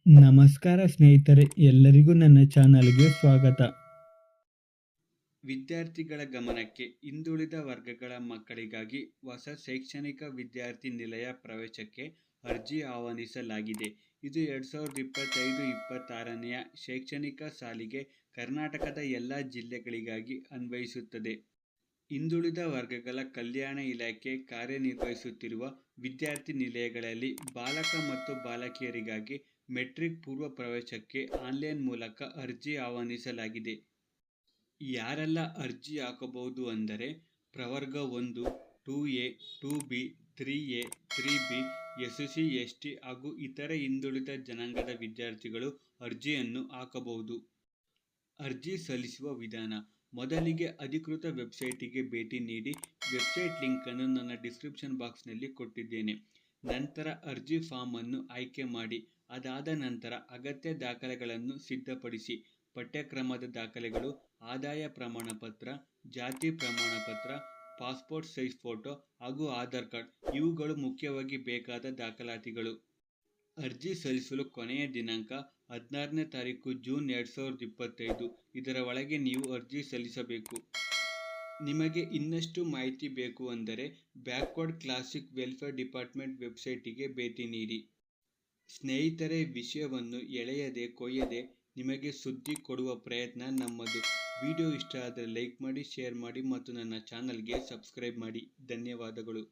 ನಮಸ್ಕಾರ ಸ್ನೇಹಿತರೆ, ಎಲ್ಲರಿಗೂ ನನ್ನ ಚಾನಲ್ಗೆ ಸ್ವಾಗತ. ವಿದ್ಯಾರ್ಥಿಗಳ ಗಮನಕ್ಕೆ, ಹಿಂದುಳಿದ ವರ್ಗಗಳ ಮಕ್ಕಳಿಗಾಗಿ ಹೊಸ ಶೈಕ್ಷಣಿಕ ವಿದ್ಯಾರ್ಥಿ ನಿಲಯ ಪ್ರವೇಶಕ್ಕೆ ಅರ್ಜಿ ಆಹ್ವಾನಿಸಲಾಗಿದೆ. ಇದು 2025-26ನೇ ಶೈಕ್ಷಣಿಕ ಸಾಲಿಗೆ ಕರ್ನಾಟಕದ ಎಲ್ಲ ಜಿಲ್ಲೆಗಳಿಗಾಗಿ ಅನ್ವಯಿಸುತ್ತದೆ. ಹಿಂದುಳಿದ ವರ್ಗಗಳ ಕಲ್ಯಾಣ ಇಲಾಖೆ ಕಾರ್ಯನಿರ್ವಹಿಸುತ್ತಿರುವ ವಿದ್ಯಾರ್ಥಿ ನಿಲಯಗಳಲ್ಲಿ ಬಾಲಕ ಮತ್ತು ಬಾಲಕಿಯರಿಗಾಗಿ ಮೆಟ್ರಿಕ್ ಪೂರ್ವ ಪ್ರವೇಶಕ್ಕೆ ಆನ್ಲೈನ್ ಮೂಲಕ ಅರ್ಜಿ ಆಹ್ವಾನಿಸಲಾಗಿದೆ. ಯಾರೆಲ್ಲ ಅರ್ಜಿ ಹಾಕಬಹುದು ಅಂದರೆ, ಪ್ರವರ್ಗ 1, 2A, 2B, 3A, 3B, SC, ST ಹಾಗೂ ಇತರೆ ಹಿಂದುಳಿದ ಜನಾಂಗದ ವಿದ್ಯಾರ್ಥಿಗಳು ಅರ್ಜಿಯನ್ನು ಹಾಕಬಹುದು. ಅರ್ಜಿ ಸಲ್ಲಿಸುವ ವಿಧಾನ: ಮೊದಲಿಗೆ ಅಧಿಕೃತ ವೆಬ್ಸೈಟಿಗೆ ಭೇಟಿ ನೀಡಿ. ವೆಬ್ಸೈಟ್ ಲಿಂಕನ್ನು ನನ್ನ ಡಿಸ್ಕ್ರಿಪ್ಷನ್ ಬಾಕ್ಸ್ನಲ್ಲಿ ಕೊಟ್ಟಿದ್ದೇನೆ. ನಂತರ ಅರ್ಜಿ ಫಾರ್ಮ್ ಅನ್ನು ಆಯ್ಕೆ ಮಾಡಿ. ಅದಾದ ನಂತರ ಅಗತ್ಯ ದಾಖಲೆಗಳನ್ನು ಸಿದ್ಧಪಡಿಸಿ. ಪಠ್ಯಕ್ರಮದ ದಾಖಲೆಗಳು, ಆದಾಯ ಪ್ರಮಾಣ ಪತ್ರ, ಜಾತಿ ಪ್ರಮಾಣ ಪತ್ರ, ಪಾಸ್ಪೋರ್ಟ್ ಸೈಜ್ ಫೋಟೋ ಹಾಗೂ ಆಧಾರ್ ಕಾರ್ಡ್ ಇವುಗಳು ಮುಖ್ಯವಾಗಿ ಬೇಕಾದ ದಾಖಲಾತಿಗಳು. ಅರ್ಜಿ ಸಲ್ಲಿಸಲು ಕೊನೆಯ ದಿನಾಂಕ 16ನೇ ತಾರೀಕು ಜೂನ್ 2025. ಇದರ ಒಳಗೆ ನೀವು ಅರ್ಜಿ ಸಲ್ಲಿಸಬೇಕು. ನಿಮಗೆ ಇನ್ನಷ್ಟು ಮಾಹಿತಿ ಬೇಕು ಅಂದರೆ ಬ್ಯಾಕ್ವರ್ಡ್ ಕ್ಲಾಸಿಕ್ ವೆಲ್ಫೇರ್ ಡಿಪಾರ್ಟ್ಮೆಂಟ್ ವೆಬ್ಸೈಟಿಗೆ ಭೇಟಿ ನೀಡಿ. ಸ್ನೇಹಿತರೆ, ವಿಷಯವನ್ನು ಎಳೆಯದೆ ಕೊಯ್ಯದೆ ನಿಮಗೆ ಸುದ್ದಿ ಕೊಡುವ ಪ್ರಯತ್ನ ನಮ್ಮದು. ವಿಡಿಯೋ ಇಷ್ಟ ಆದರೆ ಲೈಕ್ ಮಾಡಿ, ಶೇರ್ ಮಾಡಿ ಮತ್ತು ನನ್ನ ಚಾನಲ್ಗೆ ಸಬ್ಸ್ಕ್ರೈಬ್ ಮಾಡಿ. ಧನ್ಯವಾದಗಳು.